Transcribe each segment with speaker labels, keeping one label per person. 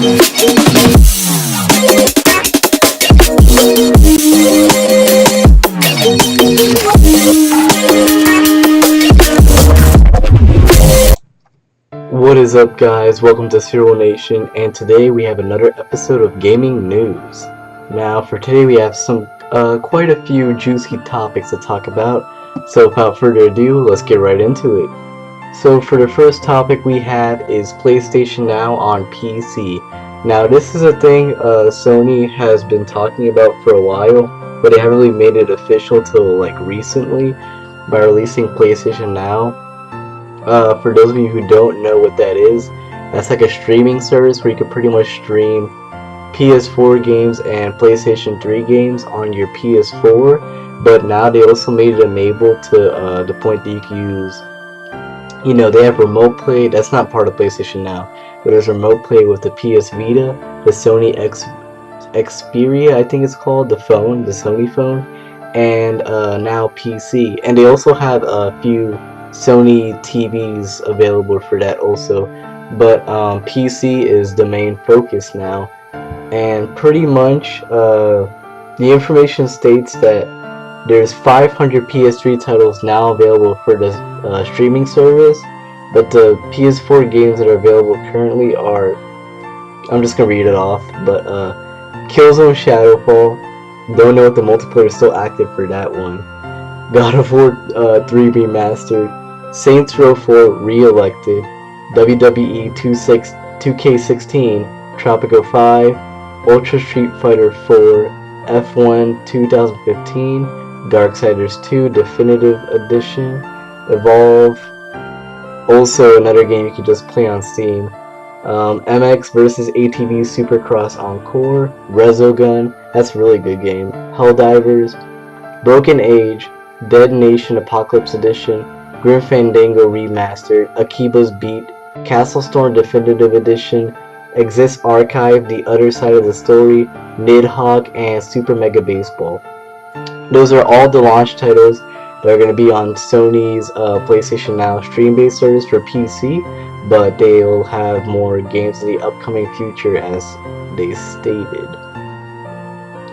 Speaker 1: What is up, guys? Welcome to Serial Nation, and today we have another episode of gaming news. Now, for today we have quite a few juicy topics to talk about, so without further ado, let's get right into it. So for the first topic we have is PlayStation Now on PC. Now, this is a thing Sony has been talking about for a while, but they haven't really made it official till like recently by releasing PlayStation Now. For those of you who don't know what that is, that's like a streaming service where you can pretty much stream PS4 games and PlayStation 3 games on your PS4, but now they also made it enabled to the point that you can use, they have remote play. That's not part of PlayStation Now, but there's remote play with the PS Vita, the Sony Xperia, I think it's called, the Sony phone, and now PC. And they also have a few Sony TVs available for that also, but PC is the main focus now. And pretty much the information states that there's 500 PS3 titles now available for the streaming service, but the PS4 games that are available currently are, I'm just gonna read it off, but Killzone Shadowfall, don't know if the multiplayer is still active for that one, God of War 3 Remastered, Saints Row 4 Re-Elected, WWE 2K16, Tropico 5, Ultra Street Fighter 4, F1 2015, Darksiders 2 Definitive Edition, Evolve, also another game you can just play on Steam, MX vs ATV Supercross Encore, Resogun, that's a really good game, Helldivers, Broken Age, Dead Nation Apocalypse Edition, Grim Fandango Remastered, Akiba's Beat, Castle Storm Definitive Edition, Exist Archive, The Other Side of the Story, Nidhogg, and Super Mega Baseball. Those are all the launch titles that are going to be on Sony's PlayStation Now stream-based service for PC, but they'll have more games in the upcoming future as they stated.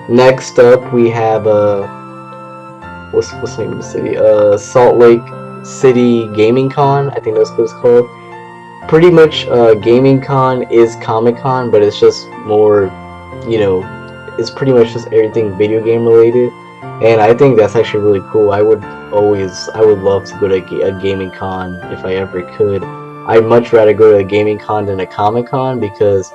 Speaker 1: Next up, we have what's the name of the city? Salt Lake City Gaming Con, I think that's what it's called. Pretty much Gaming Con is Comic Con, but it's just more, it's pretty much just everything video game related, and I think that's actually really cool. I would love to go to a Gaming Con if I ever could. I'd much rather go to a Gaming Con than a Comic Con because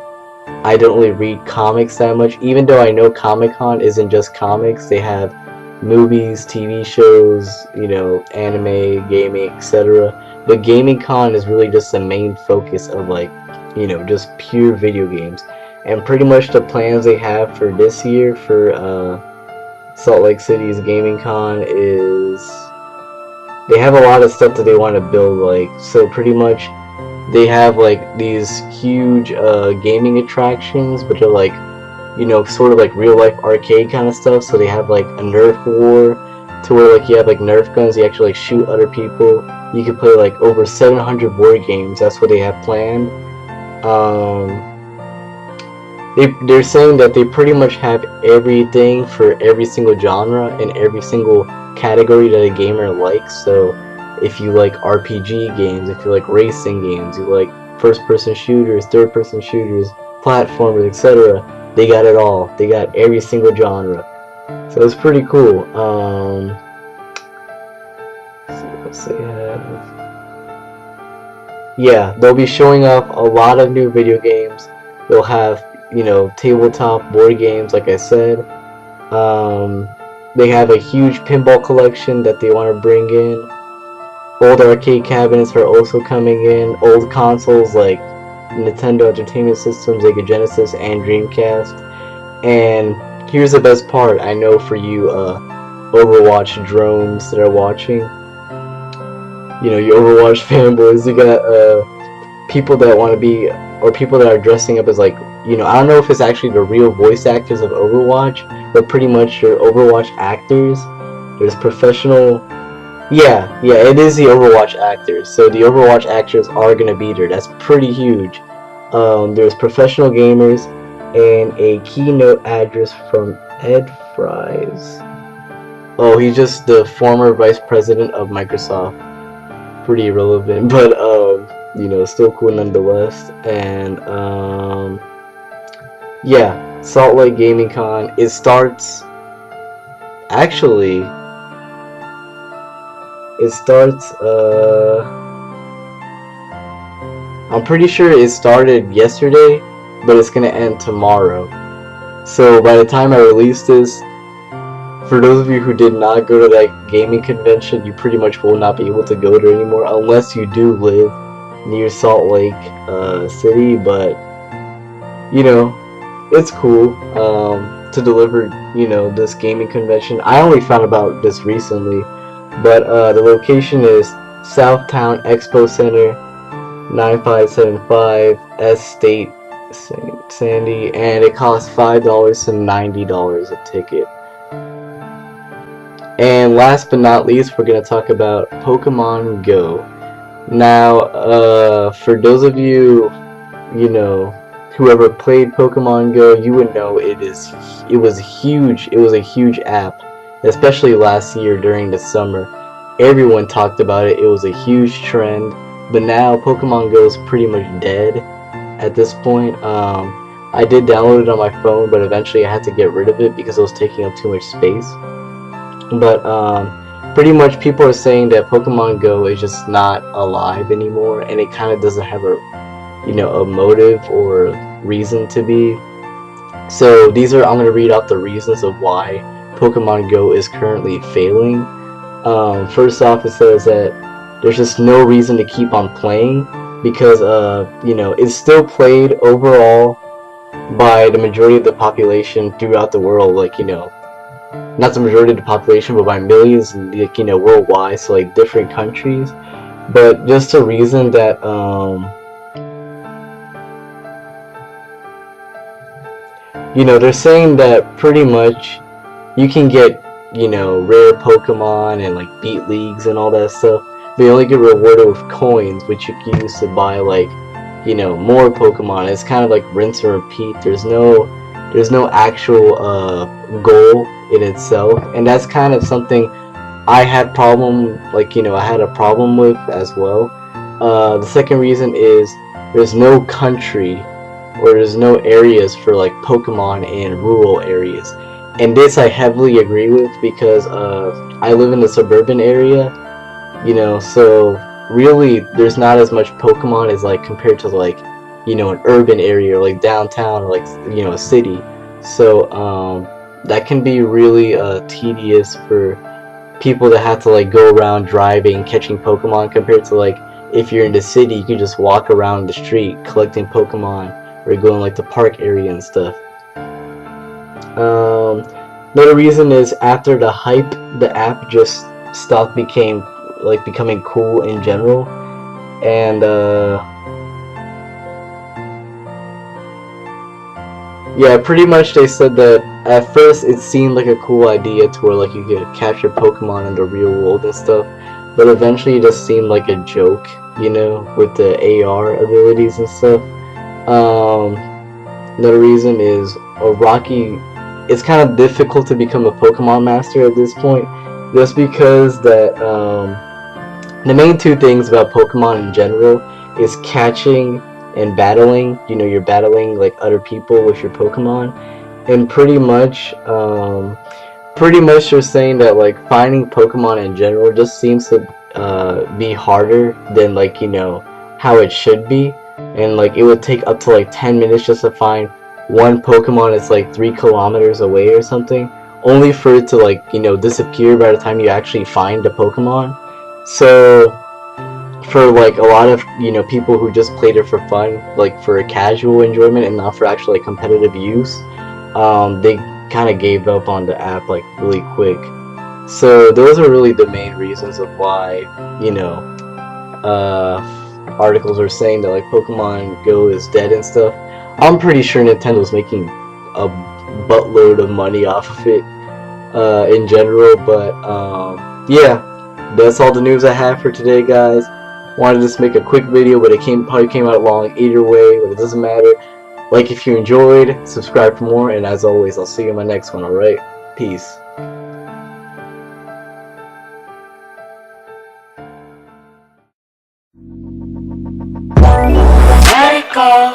Speaker 1: I don't really read comics that much, even though I know Comic Con isn't just comics. They have movies, TV shows, anime, gaming, etc. But Gaming Con is really just the main focus of just pure video games. And pretty much the plans they have for this year for Salt Lake City's Gaming Con is they have a lot of stuff that they want to build, so pretty much they have these huge gaming attractions, which are sort of like real life arcade kind of stuff. So they have a Nerf war to where you have Nerf guns, you actually shoot other people. You can play over 700 board games. That's what they have planned. They're saying that they pretty much have everything for every single genre and every single category that a gamer likes. So if you like RPG games, if you like racing games, you like first person shooters, third person shooters, platformers, etc., they got it all. They got every single genre. So it's pretty cool. Let's see what they have. Yeah, they'll be showing off a lot of new video games. They'll have, tabletop board games, like I said. They have a huge pinball collection that they want to bring in. Old arcade cabinets are also coming in. Old consoles like Nintendo Entertainment System, Sega Genesis, and Dreamcast. And here's the best part, I know for you Overwatch drones that are watching, you Overwatch fanboys, you got people that want to be, or people that are dressing up as I don't know if it's actually the real voice actors of Overwatch, but pretty much your Overwatch actors. There's professional, yeah, it is the Overwatch actors. So the Overwatch actors are gonna be there. That's pretty huge. There's professional gamers and a keynote address from Ed Fries. Oh, he's just the former vice president of Microsoft. Pretty irrelevant, but still cool nonetheless. And yeah, Salt Lake Gaming Con. It starts. Actually, it starts. I'm pretty sure it started yesterday, but it's gonna end tomorrow. So by the time I release this, for those of you who did not go to that gaming convention, you pretty much will not be able to go there anymore unless you do live near Salt Lake City. But it's cool to deliver this gaming convention. I only found about this recently, but the location is Southtown Expo Center, 9575 S State Sandy, and it costs $5 to $90 a ticket. And last but not least, we're going to talk about Pokemon Go. Now, for those of you, whoever played Pokemon Go, you would know it was huge. It was a huge app, especially last year during the summer. Everyone talked about it. It was a huge trend. But now Pokemon Go is pretty much dead at this point. I did download it on my phone, but eventually I had to get rid of it because it was taking up too much space. But pretty much people are saying that Pokemon Go is just not alive anymore, and it kind of doesn't have a motive or reason to be. So I'm going to read out the reasons of why Pokemon Go is currently failing. First off, it says that there's just no reason to keep on playing because it's still played overall by the majority of the population throughout the world. Not the majority of the population, but by millions, worldwide, so different countries. But just a reason that they're saying that pretty much you can get rare Pokemon and beat leagues and all that stuff. They only get rewarded with coins, which you can use to buy more Pokemon. It's kind of like rinse and repeat. There's no actual goal in itself, and that's kind of something I had I had a problem with as well. The second reason is there's no country or there's no areas for Pokemon in rural areas, and this I heavily agree with because I live in the suburban area, so really there's not as much Pokemon as compared to an urban area or downtown or a city. So that can be really tedious for people that have to go around driving, catching Pokemon, compared to if you're in the city, you can just walk around the street collecting Pokemon or go in the park area and stuff. Another reason is after the hype, the app just stopped becoming cool in general, and yeah, pretty much they said that at first it seemed like a cool idea to where you could capture Pokemon in the real world and stuff, but eventually it just seemed like a joke, with the AR abilities and stuff. Another reason is it's kind of difficult to become a Pokemon master at this point, just because that the main two things about Pokemon in general is catching and battling. You're battling other people with your Pokemon, and pretty much you're saying that finding Pokemon in general just seems to be harder than how it should be, and it would take up to 10 minutes just to find one Pokemon that's 3 kilometers away or something, only for it to disappear by the time you actually find the Pokemon. So for a lot of people who just played it for fun, for a casual enjoyment and not for actually competitive use, they kind of gave up on the app really quick. So those are really the main reasons of why articles are saying that Pokemon Go is dead and stuff. I'm pretty sure Nintendo's making a buttload of money off of it in general, but yeah, that's all the news I have for today, guys. Wanted to just make a quick video, but it probably came out long either way, but it doesn't matter. Like if you enjoyed, subscribe for more, and as always, I'll see you in my next one, alright? Peace.
Speaker 2: Let it go.